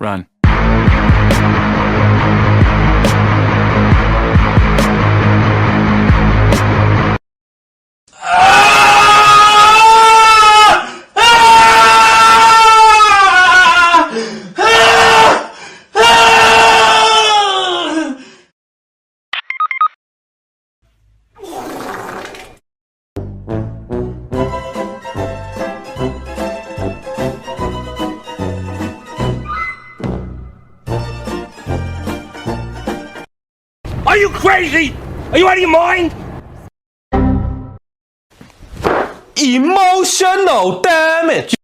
Run. Are you crazy? Are you out of your mind? Emotional damage.